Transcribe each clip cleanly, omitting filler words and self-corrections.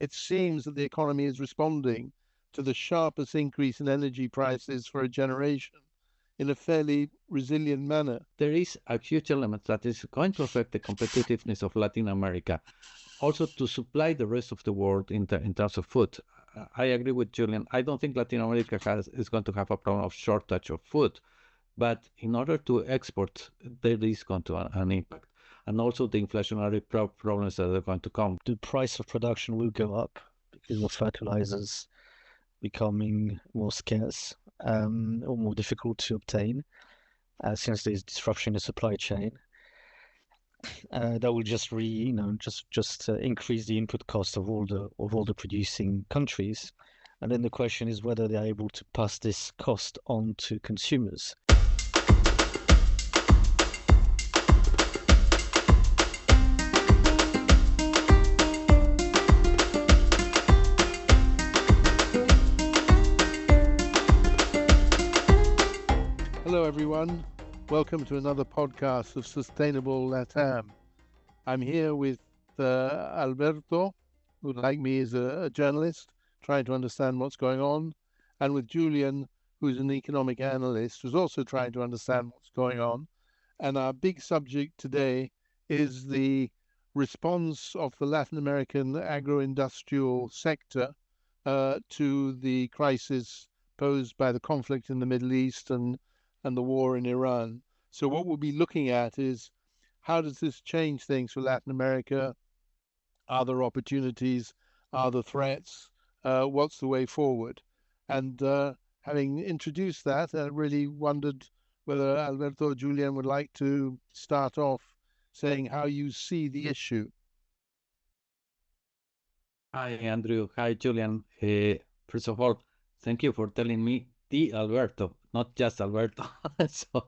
it seems that the economy is responding to the sharpest increase in energy prices for a generation in a fairly resilient manner. There is a huge element that is going to affect the competitiveness of Latin America, also to supply the rest of the world in terms of food. I agree with Julian. I don't think Latin America is going to have a problem of shortage of food, but in order to export, there is going to an impact. And also the inflationary problems that are going to come. The price of production will go up because of fertilizers becoming more scarce or more difficult to obtain since there's disruption in the supply chain. That will just increase the input cost of all the producing countries, and then the question is whether they are able to pass this cost on to consumers. Hello, everyone. Welcome to another podcast of Sustainable LatAm. I'm here with Alberto, who, like me, is a journalist trying to understand what's going on, and with Julian, who's an economic analyst who's also trying to understand what's going on. And our big subject today is the response of the Latin American agroindustrial sector to the crisis posed by the conflict in the Middle East and the war in Iran. So what we'll be looking at is how does this change things for Latin America? Are there opportunities? Are there threats? What's the way forward? And having introduced that, I really wondered whether Alberto or Julian would like to start off saying how you see the issue. Hi, Andrew. Hi, Julian. First of all, thank you for telling me the Alberto, not just Alberto. So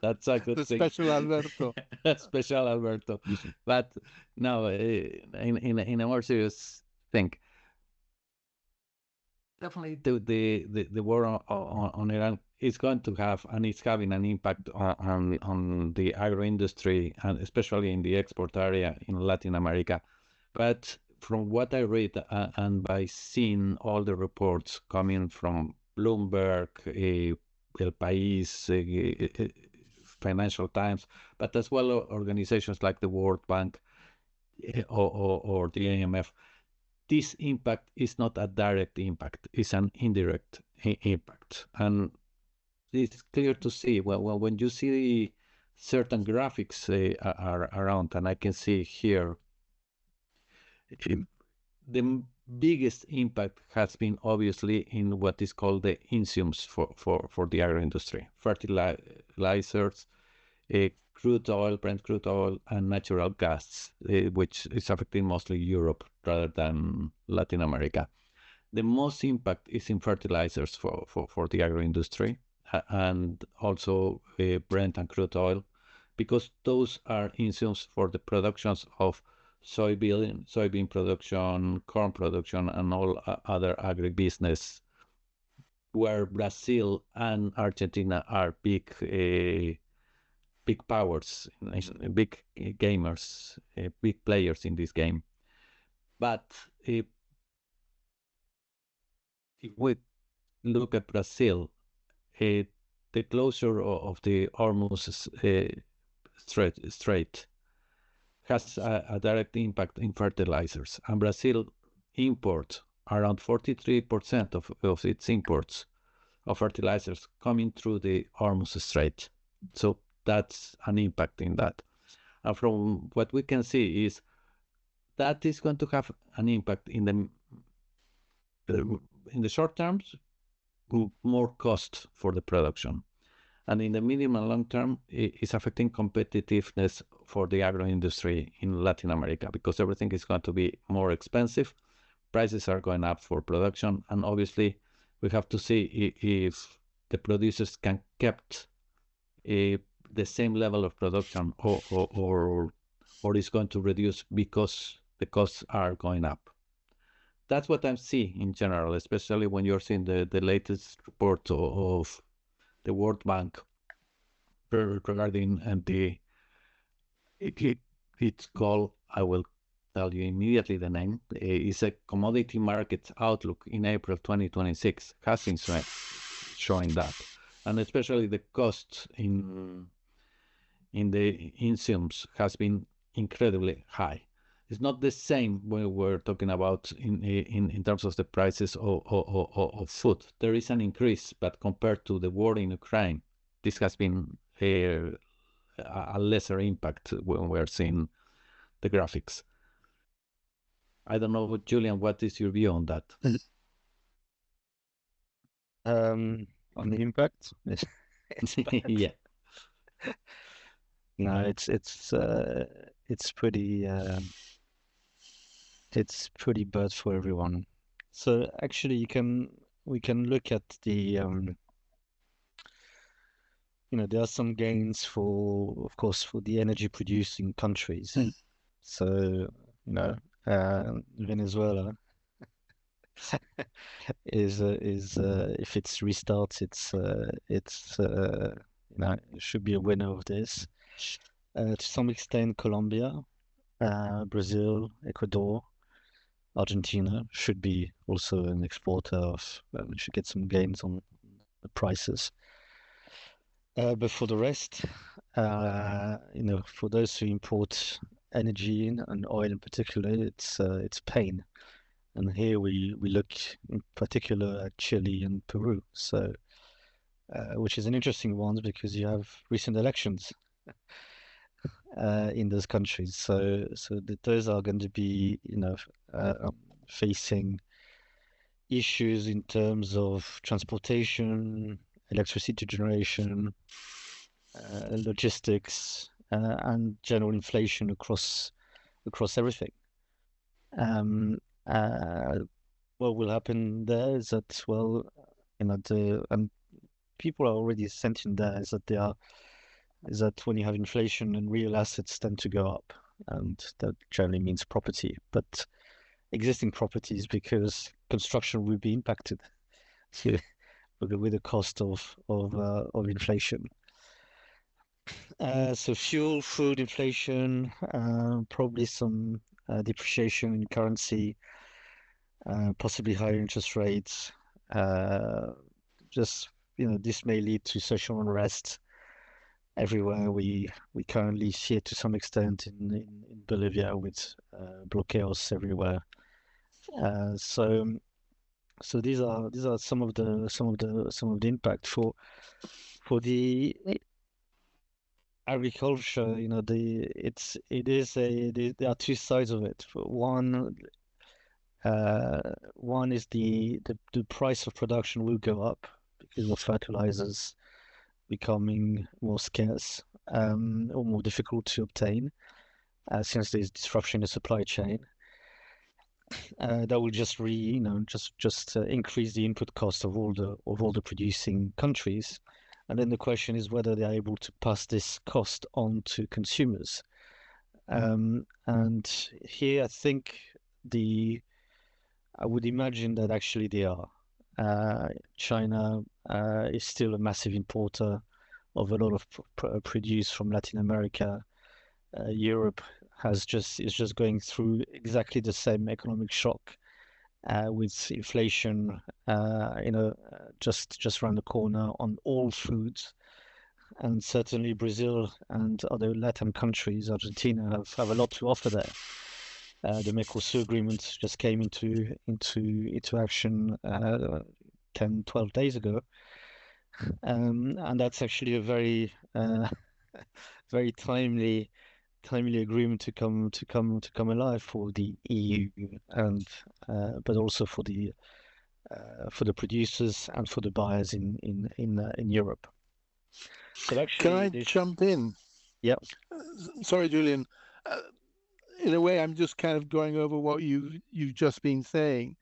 that's a good The thing. special Alberto. Special Alberto. But no, in a more serious thing, definitely the war on Iran is going to have, and it's having an impact on the agro industry, and especially in the export area in Latin America. But from what I read and by seeing all the reports coming from Bloomberg, El País, Financial Times, but as well organizations like the World Bank or the IMF, this impact is not a direct impact, it's an indirect impact. And it's clear to see, well, when you see certain graphics are around, and I can see here, the biggest impact has been obviously in what is called the insumes for the agro industry, fertilizers, crude oil, Brent crude oil, and natural gas, which is affecting mostly Europe rather than Latin America. The most impact is in fertilizers for the agro industry, and also Brent and crude oil, because those are insumes for the productions of soybean production, corn production, and all other agribusiness, where Brazil and Argentina are big powers, big gamers, big players in this game. But if we look at Brazil, the closure of the Hormuz Strait has a direct impact in fertilizers, and Brazil imports around 43% of its imports of fertilizers coming through the Hormuz Strait. So that's an impact in that. And from what we can see is that is going to have an impact in the short terms, more cost for the production. And in the medium and long term, it's affecting competitiveness for the agro industry in Latin America, because everything is going to be more expensive. Prices are going up for production, and obviously we have to see if the producers can keep the same level of production, or is going to reduce because the costs are going up. That's what I'm seeing in general, especially when you're seeing the latest report of the World Bank regarding its goal. I will tell you immediately the name. It's a commodity market outlook in April 2026 has been showing that, and especially the cost in the insults has been incredibly high. It's not the same when we're talking about in terms of the prices of food. There is an increase, but compared to the war in Ukraine, this has been a lesser impact when we're seeing the graphics. I don't know, Julian, what is your view on that? On the impact, it's bad. Yeah. No, it's pretty bad for everyone. So actually, we can look at the there are some gains of course, for the energy producing countries. So Venezuela is if it's restarts, it should be a winner of this. To some extent, Colombia, Brazil, Ecuador, Argentina should be also an exporter of, should get some gains on the prices. But for the rest, for those who import energy and oil in particular, it's pain. And here we look in particular at Chile and Peru. So, which is an interesting one because you have recent elections in those countries. So those are going to be, facing issues in terms of transportation, electricity generation, logistics, and general inflation across everything. What will happen there is that, well, and people are already sensing there is that when you have inflation and real assets tend to go up, and that generally means property, but existing properties, because construction will be impacted with the cost of inflation. So fuel, food inflation, probably some depreciation in currency, possibly higher interest rates. Just this may lead to social unrest everywhere. We currently see it to some extent in Bolivia with bloqueos everywhere. So these are some of the impact for the agriculture. There are two sides of it. One is the price of production will go up because of fertilizers becoming more scarce, or more difficult to obtain, since there's disruption in the supply chain. That will just increase the input cost of all the producing countries, and then the question is whether they are able to pass this cost on to consumers. And here, I think I would imagine that actually they are. China is still a massive importer of a lot of produce from Latin America. Europe is just going through exactly the same economic shock, with inflation, just around the corner on all foods. And certainly Brazil and other LatAm countries, Argentina, have a lot to offer there. The Mercosur agreement just came into action 10, 12 days ago. And that's actually a very very timely agreement to come alive for the EU, and but also for the producers and for the buyers in Europe. So actually, can I jump in? Yeah. Sorry, Julian. In a way, I'm just kind of going over what you've just been saying.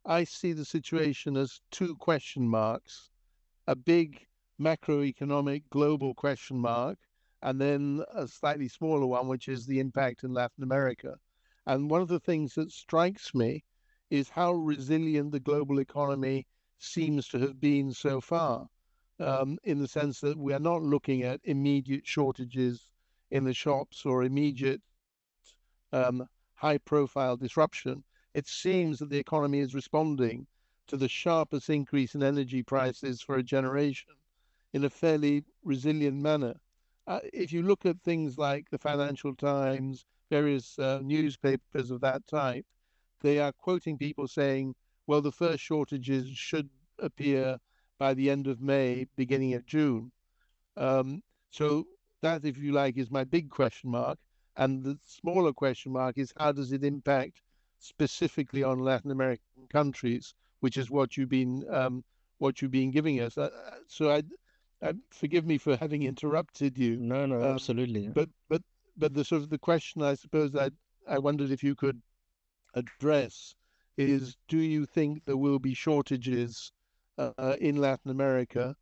I see the situation as two question marks: a big macroeconomic global question mark, and then a slightly smaller one, which is the impact in Latin America. And one of the things that strikes me is how resilient the global economy seems to have been so far, in the sense that we are not looking at immediate shortages in the shops or immediate high-profile disruption, it seems that the economy is responding to the sharpest increase in energy prices for a generation in a fairly resilient manner. If you look at things like the Financial Times, various newspapers of that type, they are quoting people saying, well, the first shortages should appear by the end of May, beginning of June. So that, if you like, is my big question mark. And the smaller question mark is how does it impact specifically on Latin American countries, which is what you've been giving us. Forgive me for having interrupted you. No, absolutely. But the sort of the question I suppose I wondered if you could address is, do you think there will be shortages in Latin America?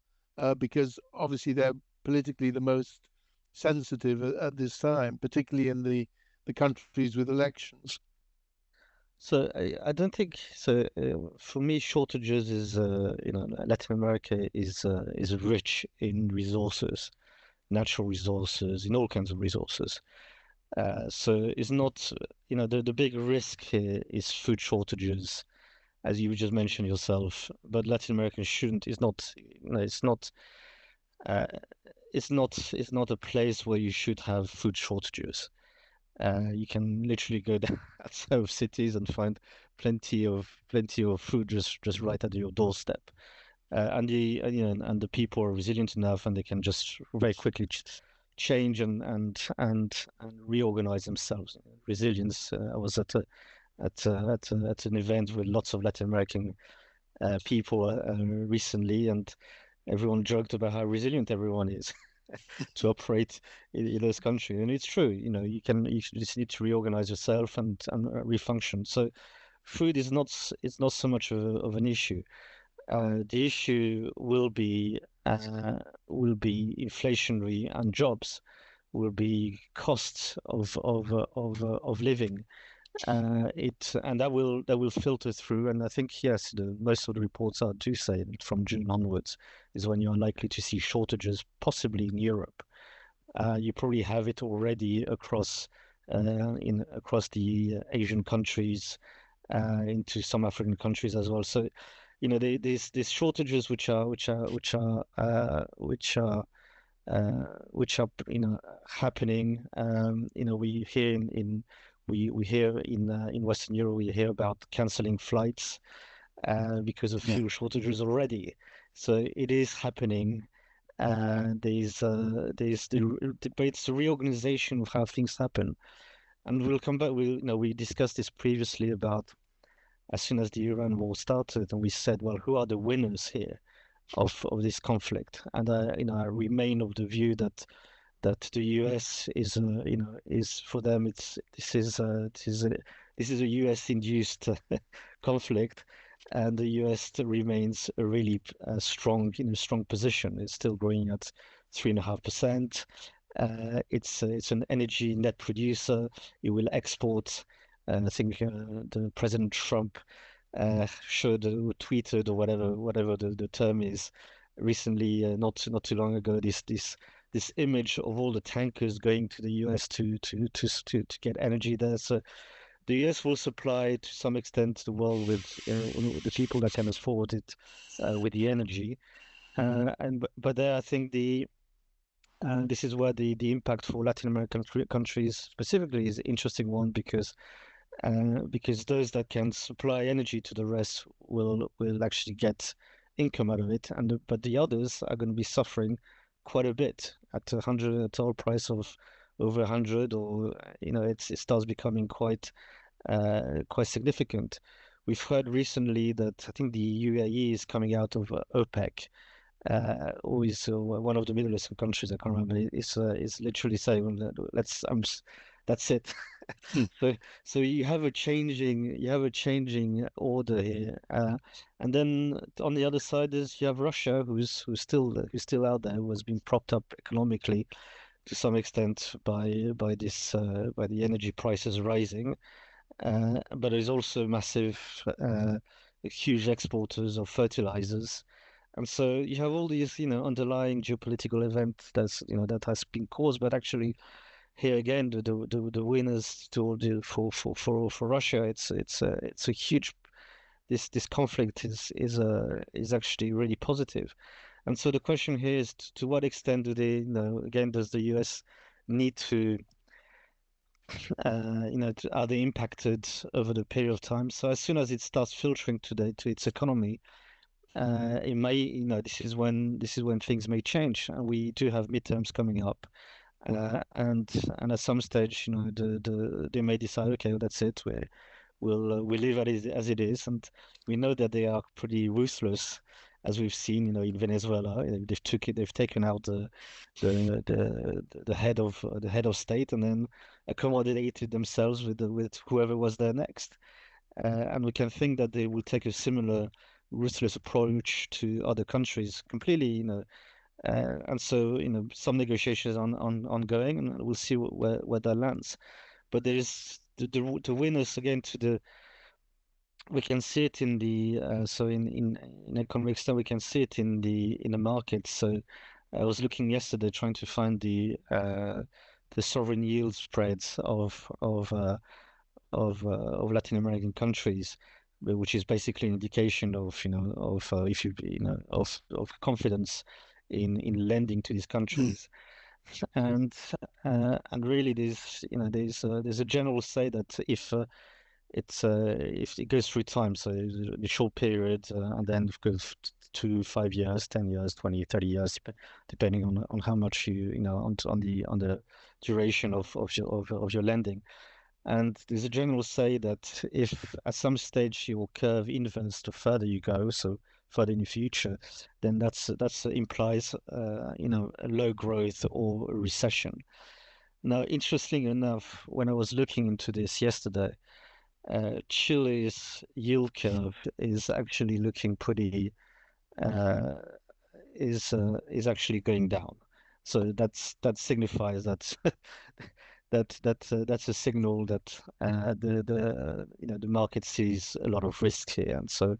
Because obviously they're politically the most sensitive at this time, particularly in the countries with elections. So I don't think so. For me, shortages is Latin America is rich in resources, natural resources, in all kinds of resources. So it's not, the big risk here is food shortages, as you just mentioned yourself. But Latin America shouldn't, is not, uh, it's not a place where you should have food shortages. You can literally go down outside of cities and find plenty of food just right at your doorstep. And the people are resilient enough, and they can just very quickly change and reorganize themselves. Resilience. I was at an event with lots of Latin American people recently, and everyone joked about how resilient everyone is to operate in those countries. And it's true, you just need to reorganize yourself and refunction. So food is not so much of an issue. The issue will be inflationary, and jobs will be costs of living. And that will filter through. And I think yes, most of the reports do say that from June onwards is when you're likely to see shortages, possibly in Europe. You probably have it already across the Asian countries, into some African countries as well. So, these shortages which are happening. We hear in Western Europe, we hear about canceling flights because of fuel shortages already. So it is happening. There's but it's the reorganization of how things happen. And we'll come back. We discussed this previously about as soon as the Iran war started, and we said, well, who are the winners here of this conflict? And I remain of the view that the US is for them, this is a US induced conflict, and the US remains a really strong position. It's still growing at 3.5%. It's an energy net producer. It will export. I think the President Trump showed or tweeted or whatever the term is recently, not too long ago, this image of all the tankers going to the US to get energy there. So the US will supply to some extent the world with the people that can afford it with the energy. But there, I think this is where the impact for Latin American countries specifically is an interesting one, because those that can supply energy to the rest will actually get income out of it, but the others are going to be suffering quite a bit at oil price of over 100, or it starts becoming quite significant. We've heard recently that I think the UAE is coming out of OPEC, who is one of the Middle Eastern countries. I can't remember. Is literally saying, that's it. So you have a changing order here, and then on the other side is you have Russia, who's still out there, who has been propped up economically to some extent by the energy prices rising, but is also massive, huge exporters of fertilizers. And so you have all these, underlying geopolitical events that has been caused, but actually here again, the winners for Russia, it's a huge, this conflict is actually really positive. And so the question here is, to what extent do they, again, does the US need to, are they impacted over the period of time? So as soon as it starts filtering to its economy, it may, this is when things may change, and we do have midterms coming up, and at some stage, they may decide, okay, well, that's it, we'll leave it as it is, and we know that they are pretty ruthless, as we've seen, in Venezuela. They've taken out the head of state, and then accommodated themselves with whoever was there next. And we can think that they will take a similar ruthless approach to other countries completely, and so, some negotiations ongoing, and we'll see where that lands. But there is the winners again we can see it in the so in economic stuff, we can see it in the market. So I was looking yesterday trying to find the sovereign yield spreads of Latin American countries, which is basically an indication of if you of confidence in lending to these countries. And really there's a general say that if it goes through time, so the short period, and then it goes to 5 years, 10 years, 20, 30 years, depending on how much on the duration of your lending. And there's a general say that if at some stage your curve inverts, the further you go, so further in the future, then that's implies a low growth or a recession. Now, interestingly enough, when I was looking into this yesterday, Chile's yield curve is actually looking pretty is actually going down. So that signifies that that's a signal that the market sees a lot of risk here, and so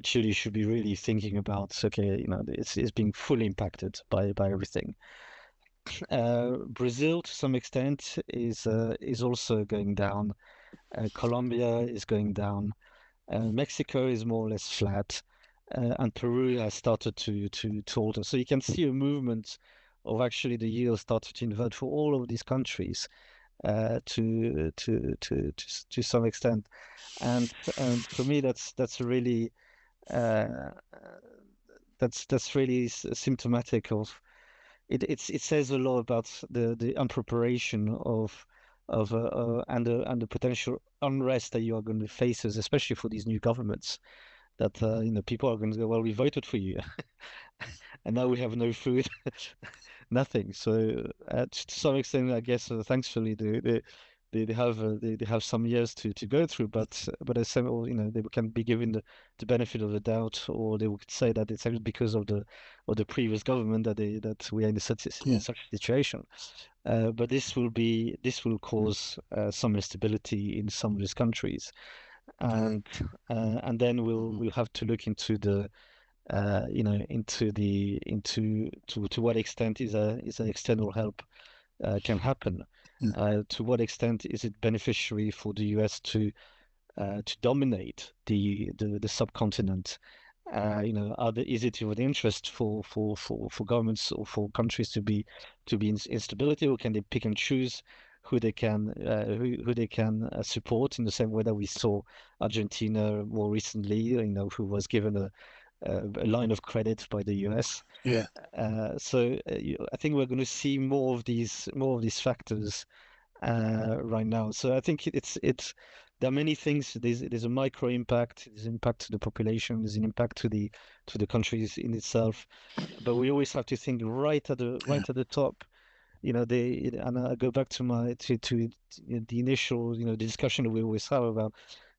Chile should be really thinking about, okay, it's being fully impacted by everything. Brazil, to some extent, is also going down. Colombia is going down. Mexico is more or less flat, and Peru has started to alter. So you can see a movement of actually the yield started to invert for all of these countries to some extent, and for me that's really that's really symptomatic of it. It says a lot about the unpreparation of and the potential unrest that you are going to face, especially for these new governments. That people are going to go, well, we voted for you, and now we have no food, nothing. So to some extent, I guess, thankfully, they have some years to go through, but I say, well, they can be given the benefit of the doubt, or they would say that it's actually because of the previous government that we are in such a situation. But this will cause some instability in some of these countries, and then we'll have to look into the to what extent is an external help can happen. To what extent is it beneficiary for the US to dominate the subcontinent? Is it of interest for governments or for countries to be in instability, or can they pick and choose who they can support, in the same way that we saw Argentina more recently, who was given a line of credit by the US. Yeah. So I think we're going to see more of these factors right now. So I think there are many things. There's a micro impact. There's an impact to the population. There's an impact to the countries in itself. But we always have to think right at the top. And I go back to the initial discussion that we always have about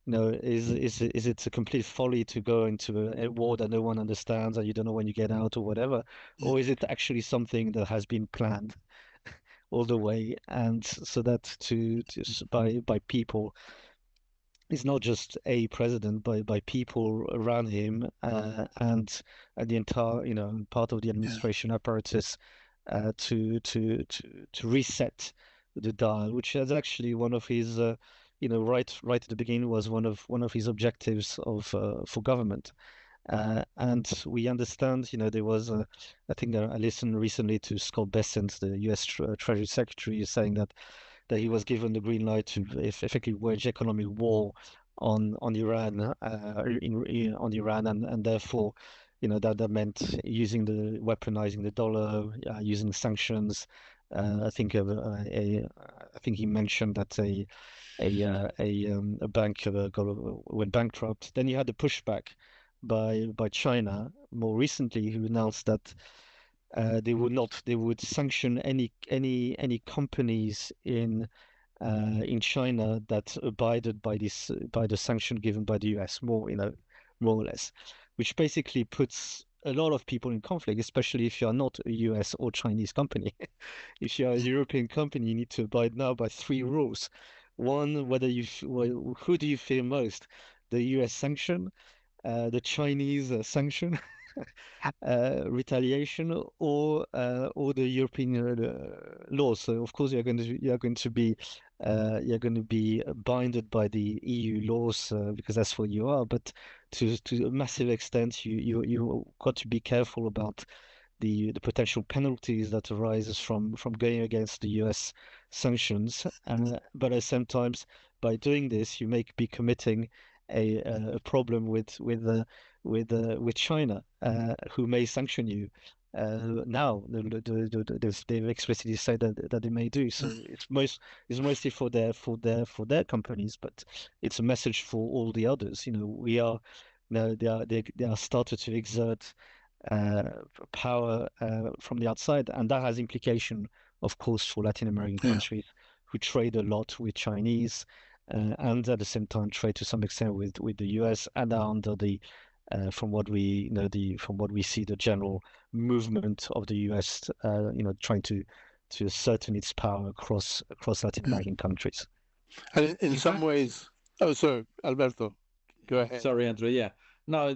is it a complete folly to go into a war that no one understands and you don't know when you get out or whatever, or is it actually something that has been planned all the way, and so that by people, it's not just a president, by people around him, and the entire part of the administration apparatus to reset the dial, which is actually one of his, right at the beginning was one of his objectives of for government. And we understand, there was, I think I listened recently to Scott Bessent, the U.S. Treasury Secretary, saying that he was given the green light to effectively wage economic war on Iran, on Iran, and therefore, that meant weaponizing the dollar, using sanctions. I think he mentioned that a bank went bankrupt. Then you had the pushback by China more recently, who announced that they would sanction any companies in China that abided by the sanction given by the US, more or less, which basically puts a lot of people in conflict, especially if you are not a US or Chinese company. If you are a European company, you need to abide now by three rules. One, who do you fear most? The US sanction, the Chinese sanction, retaliation, or the European laws. So of course you're going to be binded by the EU laws because that's what you are. But to a massive extent, you got to be careful about the potential penalties that arises from going against the US sanctions. But at the same time, by doing this, you may be committing a problem with China, who may sanction you. Now they've explicitly said that they may do so. It's mostly for their companies, but it's a message for all the others. We are now they are started to exert uh, power from the outside, and that has implication, of course, for Latin American Yeah. countries who trade a lot with Chinese, and at the same time trade to some extent with the US, and are under from what we see, the general movement of the US, trying to ascertain its power across Latin American countries. And in In some fact, ways, oh, sorry, Alberto, go ahead. sorry, Andrew. Yeah, no,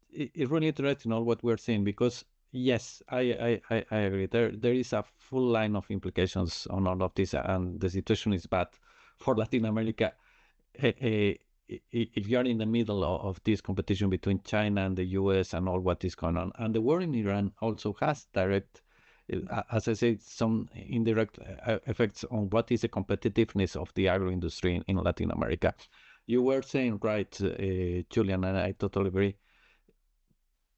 it's really interesting all what we're seeing because yes, I agree. There is a full line of implications on all of this, and the situation is bad for Latin America. If you're in the middle of this competition between China and the US and all what is going on, and the war in Iran also has direct, as I said, some indirect effects on what is the competitiveness of the agro industry in Latin America. You were saying right, Julian, and I totally agree.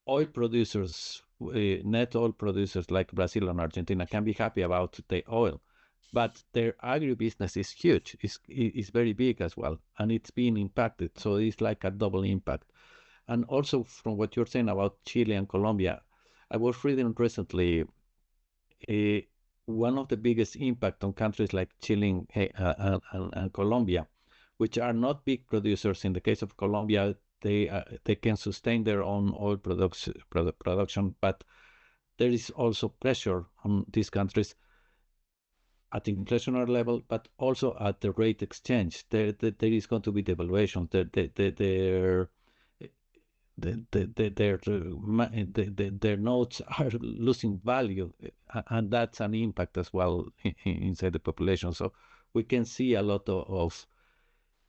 Oil producers, net oil producers like Brazil and Argentina can be happy about the oil, but their agribusiness is huge. It's very big as well, and it's being impacted. So it's like a double impact. And also from what you're saying about Chile and Colombia, I was reading recently one of the biggest impact on countries like Chile and Colombia, which are not big producers. In the case of Colombia, they can sustain their own oil production, but there is also pressure on these countries at the inflationary level, but also at the rate exchange. There is going to be devaluations. Their notes are losing value, and that's an impact as well inside the population. So we can see a lot of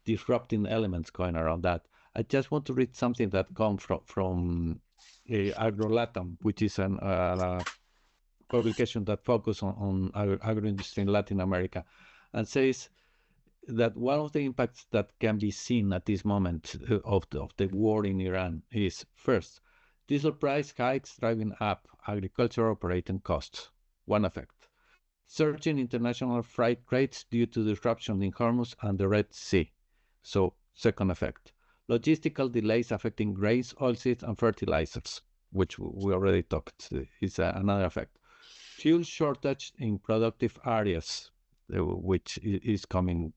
disrupting elements going around that. I just want to read something that comes from AgroLatam, which is an publication that focuses on agroindustry in Latin America, and says that one of the impacts that can be seen at this moment of the war in Iran is first, diesel price hikes driving up agricultural operating costs, one effect. Surging international freight rates due to disruption in Hormuz and the Red Sea. So, second effect. Logistical delays affecting grains, oilseeds, and fertilizers, which we already talked, is another effect. Fuel shortage in productive areas, which is coming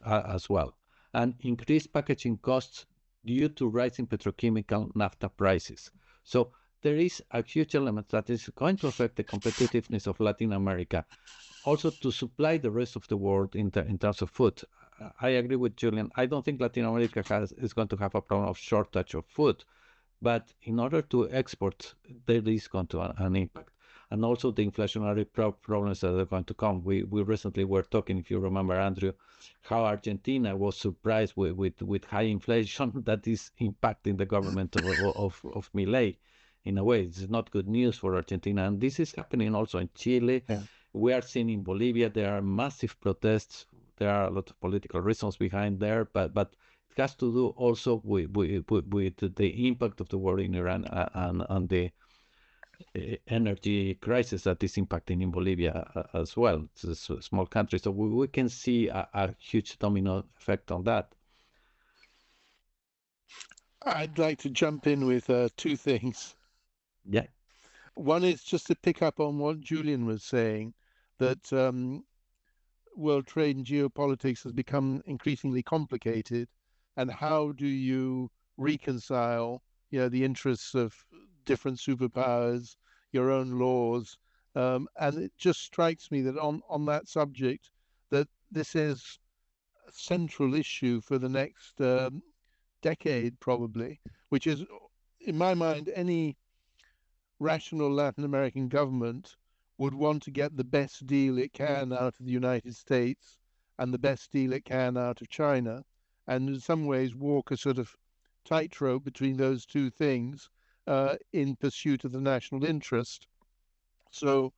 as well, and increased packaging costs due to rising petrochemical naphtha prices. So there is a huge element that is going to affect the competitiveness of Latin America, also to supply the rest of the world in terms of food. I agree with Julian. I don't think Latin America is going to have a problem of shortage of food, but in order to export, there is going to an impact. and also the inflationary problems that are going to come. We recently were talking, if you remember, Andrew, how Argentina was surprised with high inflation that is impacting the government of Milei. In a way, it's not good news for Argentina, and this is happening also in Chile. Yeah. We are seeing in Bolivia there are massive protests. There are a lot of political reasons behind there, but it has to do also with the impact of the war in Iran and the energy crisis that is impacting in Bolivia as well. It's a small country, so we can see a huge domino effect on that. I'd like to jump in with two things. Yeah. One is just to pick up on what Julian was saying, that world trade and geopolitics has become increasingly complicated, and how do you reconcile, the interests of different superpowers, your own laws, and it just strikes me that on that subject, that this is a central issue for the next decade probably, which is, in my mind, any rational Latin American government would want to get the best deal it can out of the United States and the best deal it can out of China, and in some ways walk a sort of tightrope between those two things in pursuit of the national interest. So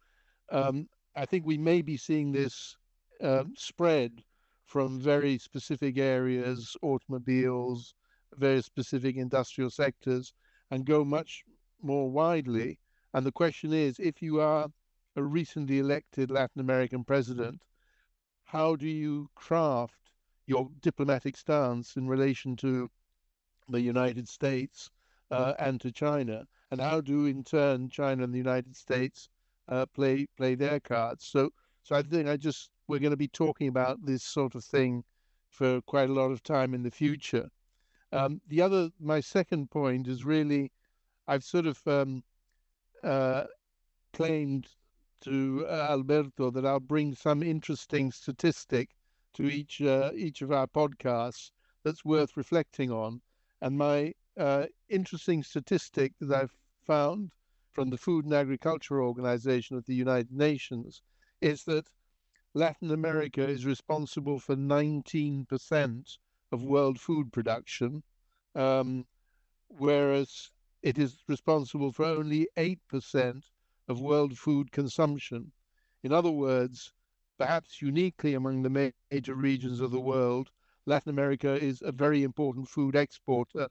I think we may be seeing this spread from very specific areas, automobiles, very specific industrial sectors, and go much more widely. And the question is, if you are a recently elected Latin American president, how do you craft your diplomatic stance in relation to the United States and to China? And how do, in turn, China and the United States play their cards? So I think we're going to be talking about this sort of thing for quite a lot of time in the future. My second point is really, I've sort of claimed to Alberto that I'll bring some interesting statistic to each of our podcasts that's worth reflecting on. And my interesting statistic that I've found from the Food and Agriculture Organization of the United Nations is that Latin America is responsible for 19% of world food production, whereas it is responsible for only 8% of world food consumption. In other words, perhaps uniquely among the major regions of the world, Latin America is a very important food exporter,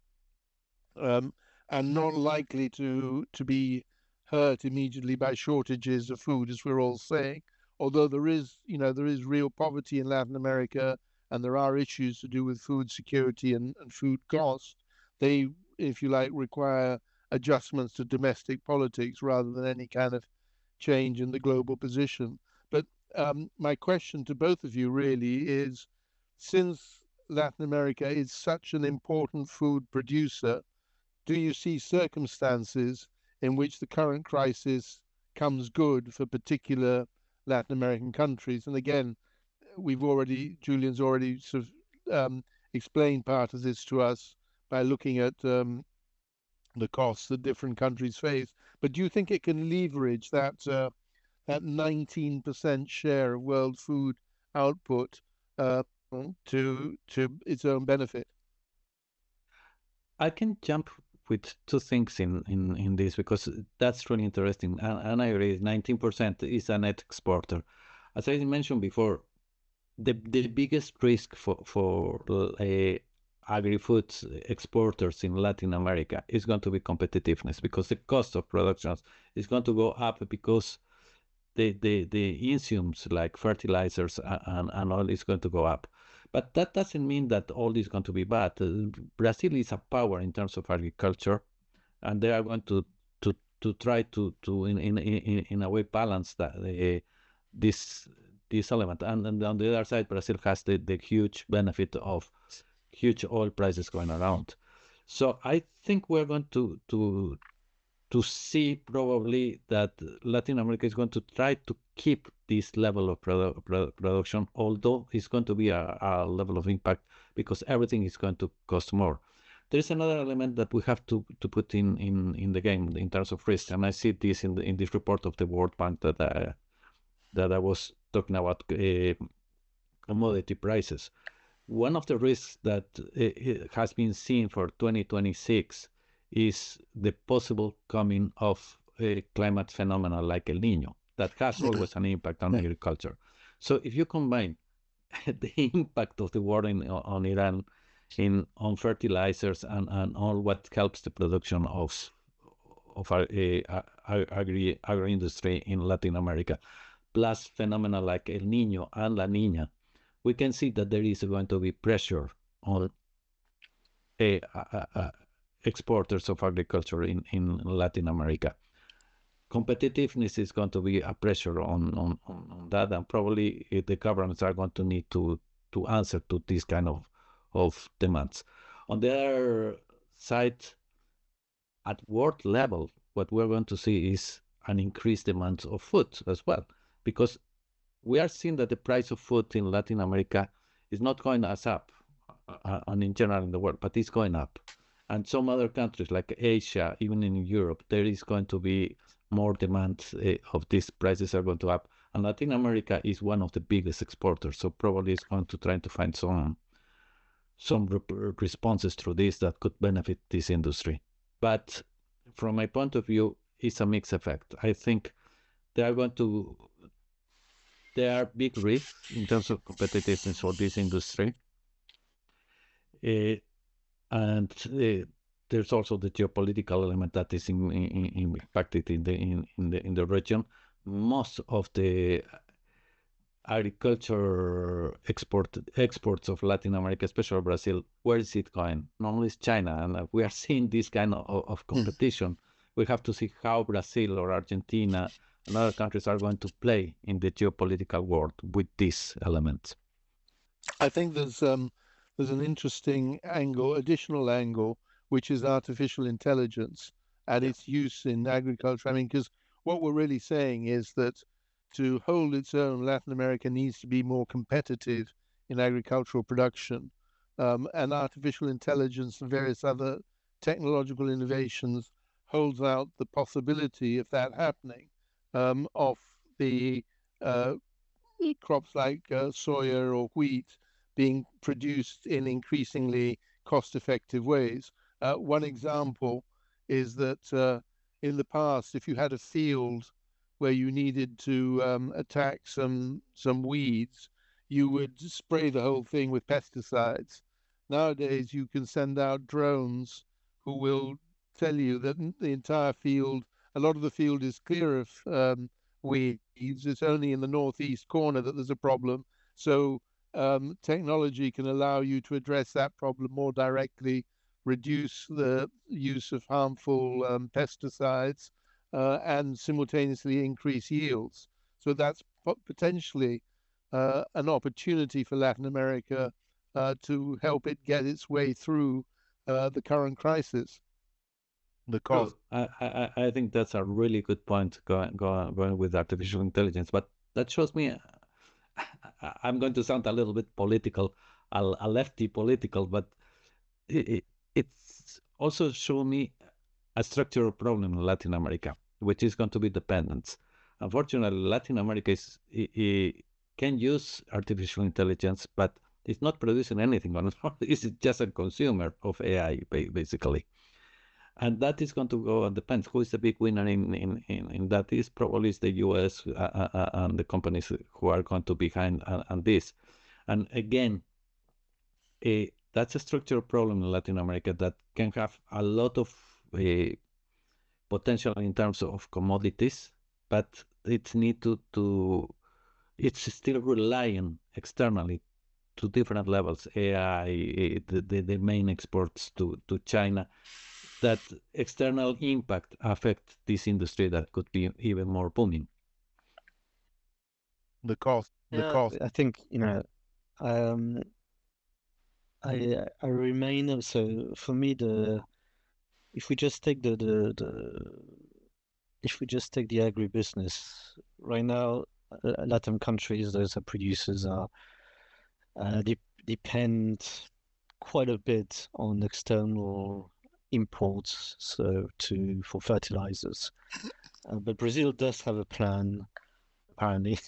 and not likely to be hurt immediately by shortages of food, as we're all saying. Although there is real poverty in Latin America, and there are issues to do with food security and food cost, they, if you like, require adjustments to domestic politics rather than any kind of change in the global position. But my question to both of you really is, since Latin America is such an important food producer, do you see circumstances in which the current crisis comes good for particular Latin American countries? And again, Julian's already sort of explained part of this to us by looking at the costs that different countries face. But do you think it can leverage that 19% share of world food output to its own benefit? I can jump with two things in this because that's really interesting. And I agree, 19% is a net exporter. As I mentioned before, the biggest risk for agri-foods exporters in Latin America is going to be competitiveness, because the cost of production is going to go up because the insumes like fertilizers and all is going to go up. But that doesn't mean that all is going to be bad. Brazil is a power in terms of agriculture, and they are going to try to in a way balance that this element. And on the other side, Brazil has the huge benefit of huge oil prices going around. So I think we're going to see probably that Latin America is going to try to keep this level of production, although it's going to be a level of impact because everything is going to cost more. there's another element that we have to put in the game in terms of risk, and I see this in this report of the World Bank that I was talking about commodity prices. One of the risks that has been seen for 2026 is the possible coming of a climate phenomena like El Nino that has always an impact on agriculture. So if you combine the impact of the war on Iran on fertilizers and all what helps the production of agro-industry in Latin America, plus phenomena like El Nino and La Nina, we can see that there is going to be pressure on exporters of agriculture in Latin America. Competitiveness is going to be a pressure on that, and probably the governments are going to need to answer to this kind of demands. On the other side, at world level, what we're going to see is an increased demand of food as well, because we are seeing that the price of food in Latin America is not going as up, and in general in the world, but it's going up. And some other countries like Asia, even in Europe, there is going to be more demand of these prices are going to up. And Latin America is one of the biggest exporters, so probably it's going to try to find some responses through this that could benefit this industry. But from my point of view, it's a mixed effect. I think there are big risks in terms of competitiveness for this industry. And there's also the geopolitical element that is impacted in the region. Most of the agriculture exports of Latin America, especially Brazil, where is it going? Normally it's China, and we are seeing this kind of competition. We have to see how Brazil or Argentina and other countries are going to play in the geopolitical world with these elements. I think there's an interesting additional angle, which is artificial intelligence and its use in agriculture. I mean, because what we're really saying is that to hold its own, Latin America needs to be more competitive in agricultural production, and artificial intelligence and various other technological innovations holds out the possibility of that happening, of the crops like soya or wheat being produced in increasingly cost-effective ways. One example is that in the past, if you had a field where you needed to attack some weeds, you would spray the whole thing with pesticides. Nowadays, you can send out drones who will tell you that the entire field, a lot of the field is clear of weeds. It's only in the northeast corner that there's a problem. So technology can allow you to address that problem more directly, reduce the use of harmful pesticides, and simultaneously increase yields. So that's potentially an opportunity for Latin America to help it get its way through the current crisis. The cost. I think that's a really good point going with artificial intelligence, but that shows me I'm going to sound a little bit political, a lefty political, but it's also shown me a structural problem in Latin America, which is going to be dependence. Unfortunately, Latin America can use artificial intelligence, but it's not producing anything on it. It's just a consumer of AI, basically. And that is going to go, depends who is the big winner in that is probably the US and the companies who are going to be behind on this. And again, that's a structural problem in Latin America that can have a lot of potential in terms of commodities, but it's it's still relying externally to different levels, AI, the main exports to China, that external impact affect this industry that could be even more booming. The cost. I think, I remain, so for me, if we just take if we just take the agribusiness right now, LATAM countries, those are producers, are depend quite a bit on external imports, so for fertilizers. But Brazil does have a plan, apparently.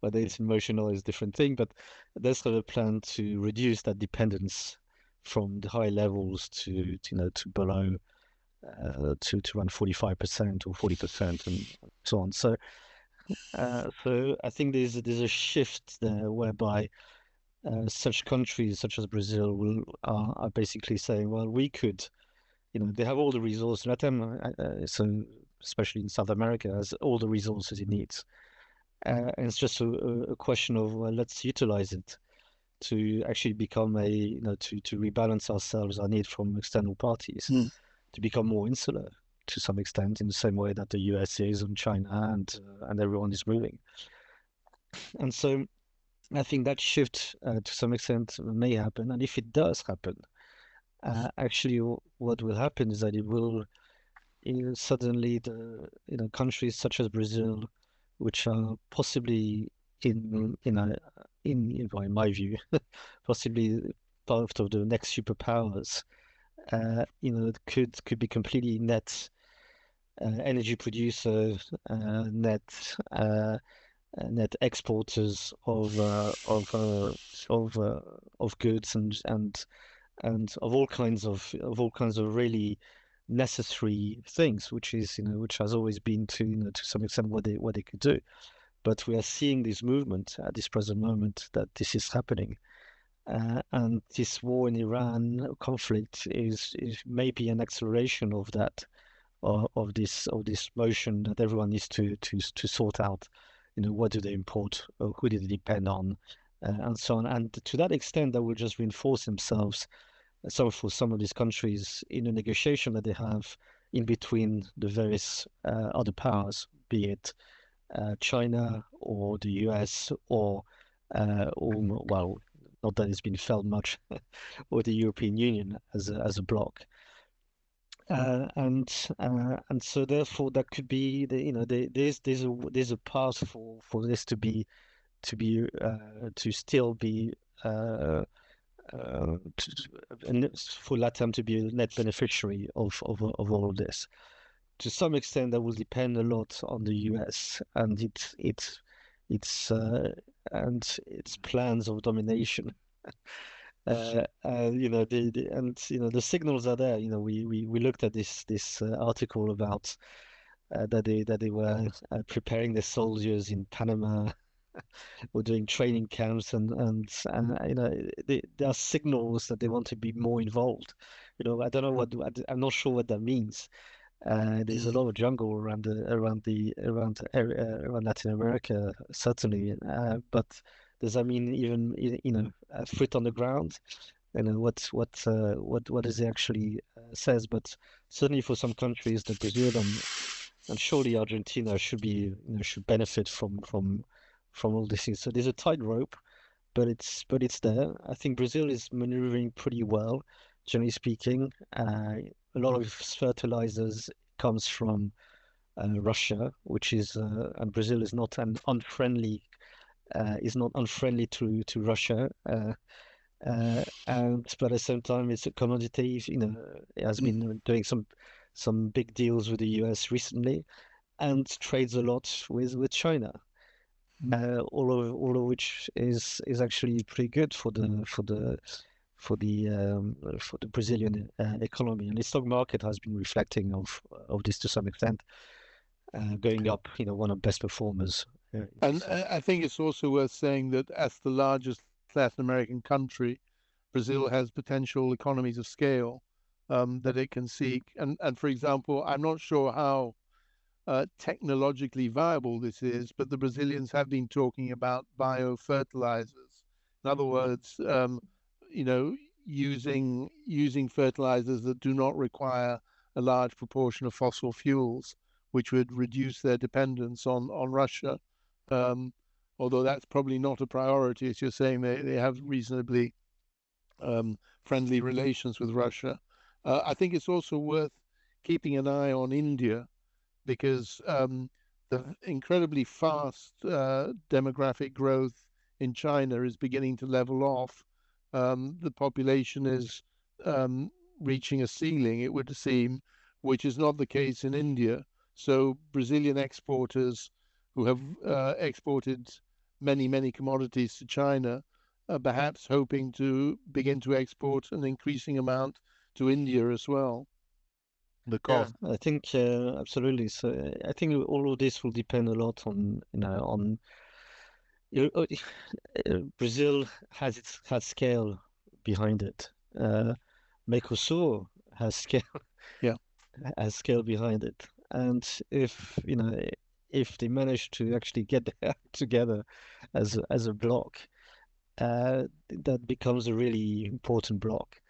Whether it's emotional is a different thing, but does have a plan to reduce that dependence from the high levels to below to around 45% or 40% and so on. So I think there's a shift there whereby such countries such as Brazil are basically saying, well, we could, they have all the resources. LatAm, so especially in South America, has all the resources it needs. And it's just a question of, well, let's utilize it to actually become to rebalance ourselves, our need from external parties, to become more insular to some extent, in the same way that the US is and China and everyone is moving. And so I think that shift to some extent may happen. And if it does happen, actually what will happen is that it will suddenly countries such as Brazil, which are possibly in my view, possibly part of the next superpowers, could be completely net energy producers, net exporters of goods and of all kinds of really necessary things, which has always been to some extent what they could do. But we are seeing this movement at this present moment that this is happening, and this war in Iran conflict is maybe an acceleration of that, of this motion that everyone needs to sort out. What do they import, or who do they depend on, and so on. And to that extent, that will just reinforce themselves. So for some of these countries in a negotiation that they have in between the various other powers, be it China or the US or well, not that it's been felt much, or the European Union as a bloc. And so therefore that could be there's a path for this to still be for LatAm to be a net beneficiary of all of this. To some extent, that will depend a lot on the US and its plans of domination. The signals are there. We looked at this article about that they were preparing their soldiers in Panama or doing training camps, and there are signals that they want to be more involved. I don't know I'm not sure what that means. There's a lot of jungle around Latin America, certainly, but does that mean even a foot on the ground? What does it actually says? But certainly for some countries, that Brazil and surely Argentina should benefit from all these things. So there's a tightrope, but it's there. I think Brazil is maneuvering pretty well, generally speaking. A lot of fertilizers comes from Russia, which is and Brazil is not unfriendly to Russia. But at the same time, it's a commodity. It has been doing some big deals with the US recently, and trades a lot with China. All of which is actually pretty good for the Brazilian economy, and the stock market has been reflecting of this to some extent, going up. One of the best performers. And I think it's also worth saying that as the largest Latin American country, Brazil has potential economies of scale that it can seek. And for example, I'm not sure how technologically viable this is, but the Brazilians have been talking about biofertilizers. In other words, using fertilizers that do not require a large proportion of fossil fuels, which would reduce their dependence on Russia. Although that's probably not a priority, as you're saying, they have reasonably friendly relations with Russia. I think it's also worth keeping an eye on India, because the incredibly fast demographic growth in China is beginning to level off. the population is reaching a ceiling, it would seem, which is not the case in India. So Brazilian exporters who have exported many commodities to China are perhaps hoping to begin to export an increasing amount to India as well. The Yeah, cost. I think absolutely. So I think all of this will depend a lot on you know, Brazil has scale behind it. Mercosur has scale Yeah. has scale behind it, and if they manage to actually get their act together as a bloc, that becomes a really important bloc.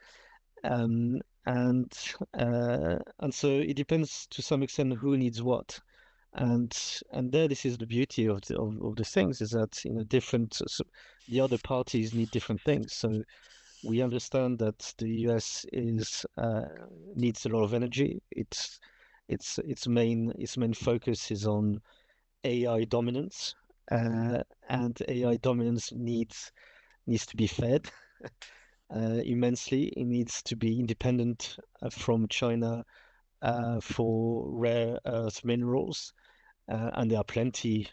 Um, and and so it depends to some extent who needs what. And there, this is the beauty of the things is that the other parties need different things. So we understand that the US is needs a lot of energy. Its main focus is on AI dominance, and AI dominance needs to be fed immensely. It needs to be independent from China for rare earth minerals, and there are plenty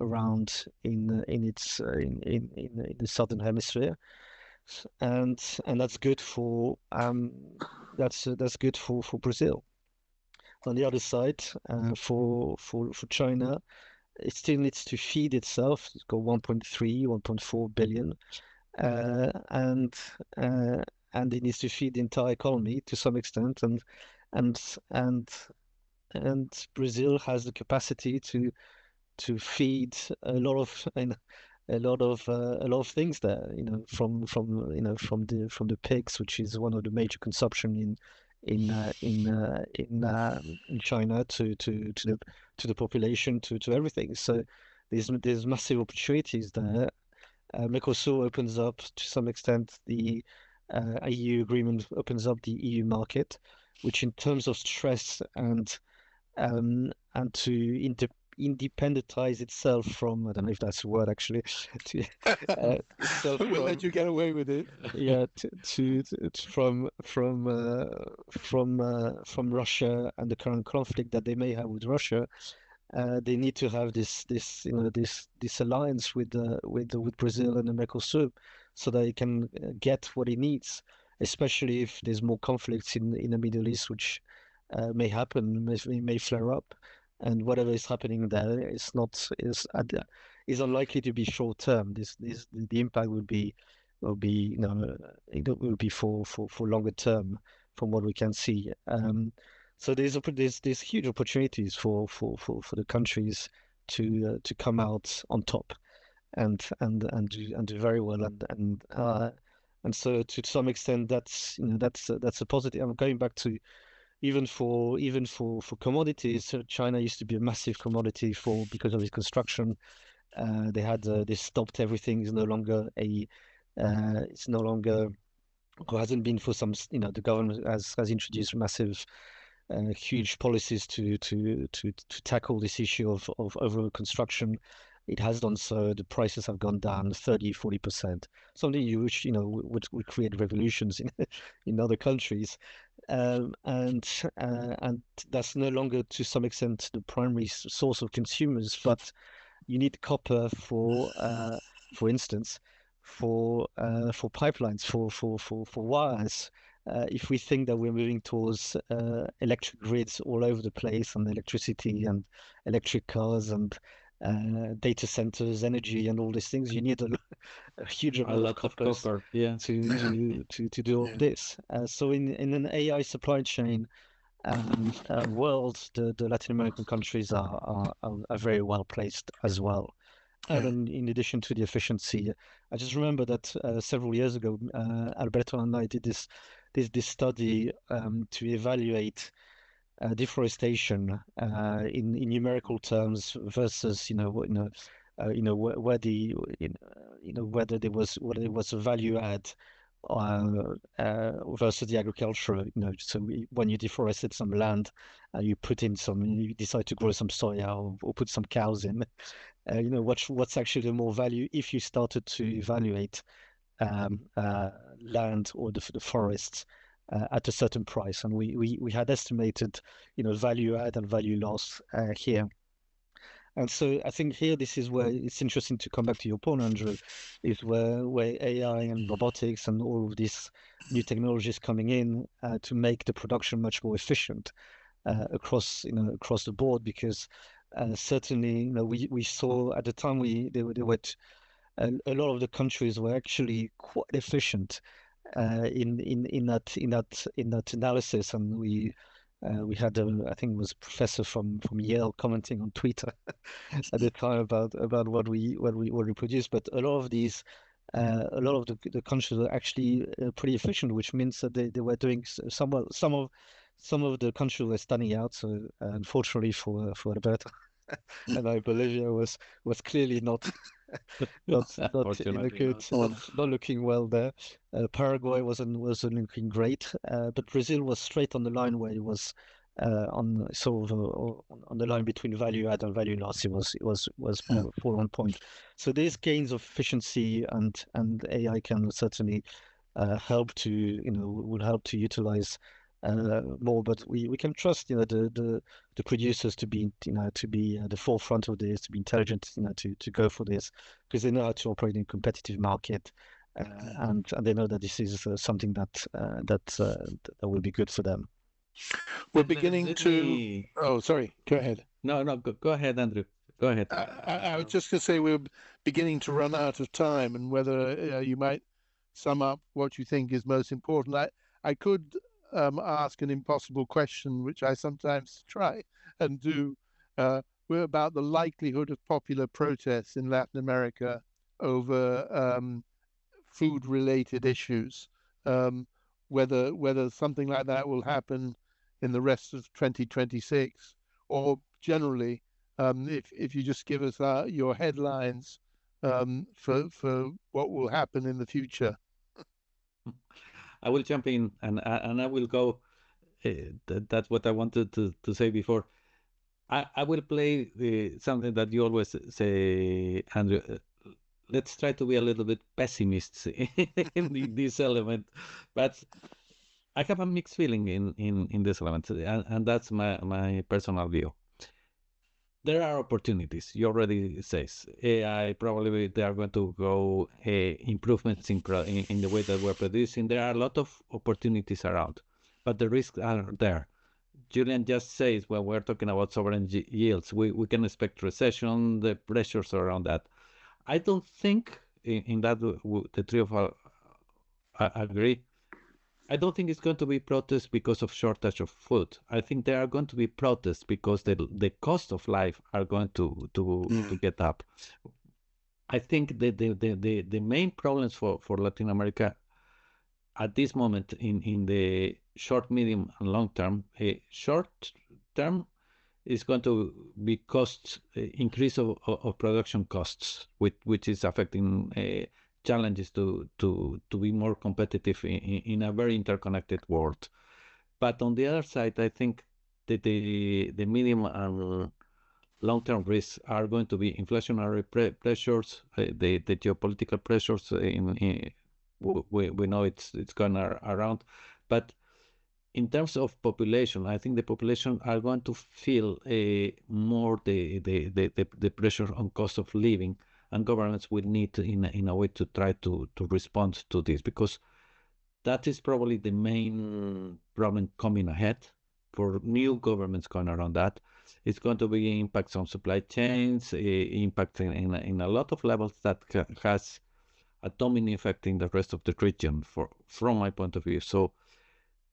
around in the southern hemisphere, and that's good for Brazil. On the other side, for China, it still needs to feed itself. It's got 1.3, 1.4 billion, uh, and uh, and it needs to feed the entire economy to some extent, and and and Brazil has the capacity to feed a lot of things there. From the pigs, which is one of the major consumption in China, to the population, to everything. So there's massive opportunities there. Mercosur opens up to some extent the EU agreement opens up the EU market, which in terms of stress and to independentize itself from, I don't know if that's a word actually, to itself We'll from, let you get away with it. yeah, from Russia and the current conflict that they may have with Russia. They need to have this alliance with Brazil and the Mercosur, so that it can get what it needs, especially if there's more conflicts in the Middle East, which may happen, may flare up, and whatever is happening there is unlikely to be short term. The impact will be for longer term, from what we can see. So there's huge opportunities for the countries to come out on top and do very well, and so to some extent that's a positive. I'm going back to even for commodities. China used to be a massive commodity for because of its construction. They stopped everything. It's no longer, or hasn't been for some. The government has introduced massive huge policies to tackle this issue of over construction. It has done so. The prices have gone down 30-40%. Something which would create revolutions in other countries, and that's no longer to some extent the primary source of consumers. But you need copper for instance, for pipelines, for wires. If we think that we're moving towards electric grids all over the place, and electricity and electric cars and data centers, energy, and all these things, you need a huge A amount of lot of coppers copper, yeah. to do all this. So in an AI supply chain world, the Latin American countries are very well placed as well. And then, in addition to the efficiency, I just remember that several years ago, Alberto and I did this study to evaluate deforestation in numerical terms versus where the whether there was a value add versus the agriculture. When you deforested some land, you decide to grow some soya, or put some cows in. What's actually the more value if you started to evaluate land or the forests at a certain price, and we had estimated, value add and value loss here. And so I think here this is where it's interesting to come back to your point, Andrew, is where AI and robotics and all of these new technologies coming in to make the production much more efficient across the board. Because certainly, we saw at the time a lot of the countries were actually quite efficient in that analysis, and we had I think it was a professor from Yale commenting on Twitter at the time about what we produced. But a lot of the countries were actually pretty efficient, which means that they were doing some of the countries were standing out. So unfortunately for Alberto and I, Bolivia was clearly not in a good, not looking well there. Paraguay wasn't looking great, but Brazil was straight on the line where it was on sort of on the line between value add and value loss. It was full on point. So these gains of efficiency and AI can certainly help to will help to utilize more, but we can trust the producers to be the forefront of this, to be intelligent, to go for this, because they know how to operate in a competitive market, and they know that this is something that will be good for them. We're beginning to. Oh, sorry. Go ahead. No, go ahead, Andrew. Go ahead. I was just going to say we're beginning to run out of time, and whether you might sum up what you think is most important. I could ask an impossible question, which I sometimes try and do. We're about the likelihood of popular protests in Latin America over food-related issues. Whether something like that will happen in the rest of 2026, or generally, if you just give us your headlines for what will happen in the future. I will jump in and I will go. That's what I wanted to say before. I will play something that you always say, Andrew. Let's try to be a little bit pessimists in this element, but I have a mixed feeling in this element, and that's my personal view. There are opportunities. You already says AI probably they are going to go improvements in the way that we're producing. There are a lot of opportunities around, but the risks are there. Julian just says when we're talking about sovereign yields, we can expect recession, the pressures around that. I don't think in that the three of us agree. I don't think it's going to be protests because of shortage of food. I think there are going to be protests because the cost of life are going to get up. I think the main problems for Latin America at this moment in the short, medium, and long term, short term is going to be cost increase of production costs, which is affecting challenges to be more competitive in a very interconnected world. But on the other side, I think that the medium and long-term risks are going to be inflationary pressures, the geopolitical pressures. We know it's going around, but in terms of population, I think the population are going to feel more the pressure on cost of living, and governments will need in a way to try to respond to this, because that is probably the main problem coming ahead for new governments going around that. It's going to be impacts on supply chains, impact in a lot of levels that has a domino effect in the rest of the region from my point of view. So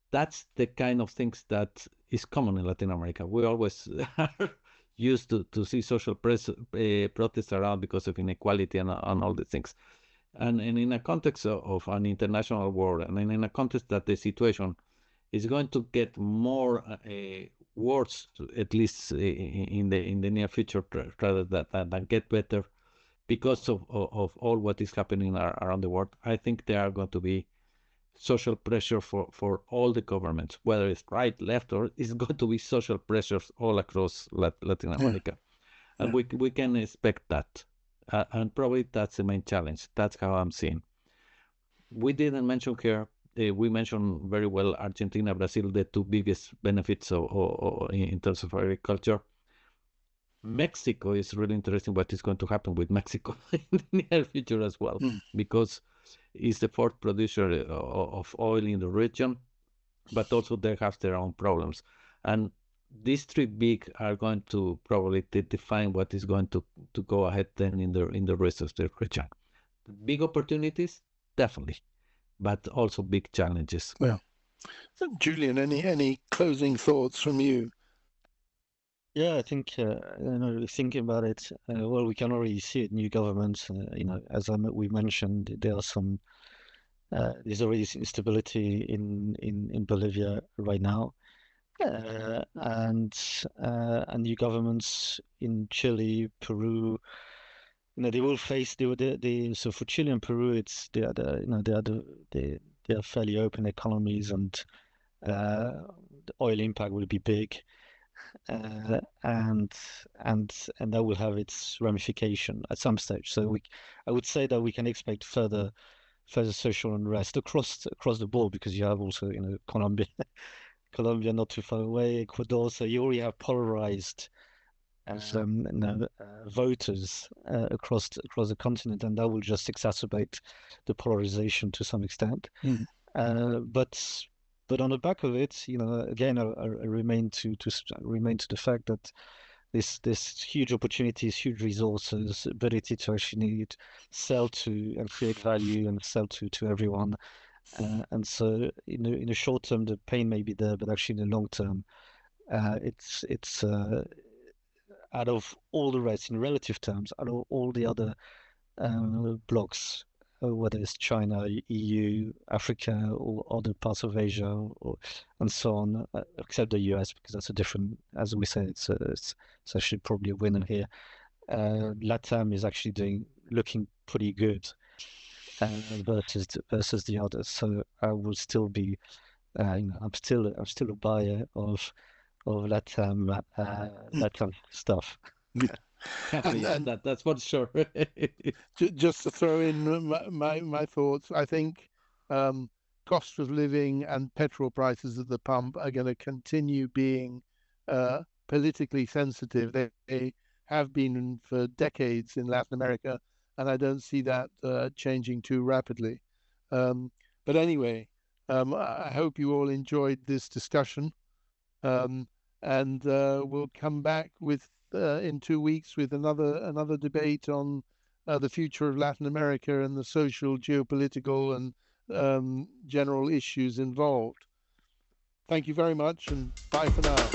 that's the kind of things that is common in Latin America. We always are used to see social protests around because of inequality and all the things. And in a context of an international war, and in a context that the situation is going to get more worse, at least in the near future, rather than get better, because of all what is happening around the world, I think there are going to be social pressure for all the governments, whether it's right, left, or it's going to be social pressures all across Latin America. And we can expect that. And probably that's the main challenge. That's how I'm seeing. We didn't mention here. We mentioned very well Argentina, Brazil, the two biggest benefits in terms of agriculture. Mexico is really interesting what is going to happen with Mexico in the near future as well, because it's the fourth producer of oil in the region, but also they have their own problems. And these three big are going to probably define what is going to go ahead then in the rest of the region. Big opportunities, definitely, but also big challenges. Yeah. So, Julian, any closing thoughts from you? Yeah, I think thinking about it, well, we can already see it. New governments, as we mentioned, there's already instability in Bolivia right now, and new governments in Chile, Peru. They will face so for Chile and Peru, they are fairly open economies, and the oil impact will be big. And that will have its ramification at some stage. So I would say that we can expect further social unrest across the board, because you have also Colombia not too far away, Ecuador. So you already have polarized voters across the continent, and that will just exacerbate the polarization to some extent. But on the back of it, again, I remain to the fact that this huge opportunities, huge resources, ability to actually sell to and create value and sell to everyone. And so in the short term, the pain may be there, but actually in the long term, it's out of all the rest, in relative terms, out of all the other blocks, whether it's China, EU, Africa, or other parts of Asia, and so on, except the US, because that's a different, as we say, it's actually probably a winner here. LatAm is actually looking pretty good versus the others. So I will still be, I'm still a buyer of LatAm stuff. That's for sure. Just to throw in my thoughts, I think cost of living and petrol prices at the pump are going to continue being politically sensitive. They have been for decades in Latin America, and I don't see that changing too rapidly. But anyway, I hope you all enjoyed this discussion. And we'll come back with in 2 weeks with another debate on the future of Latin America and the social, geopolitical, and general issues involved. Thank you very much, and bye for now.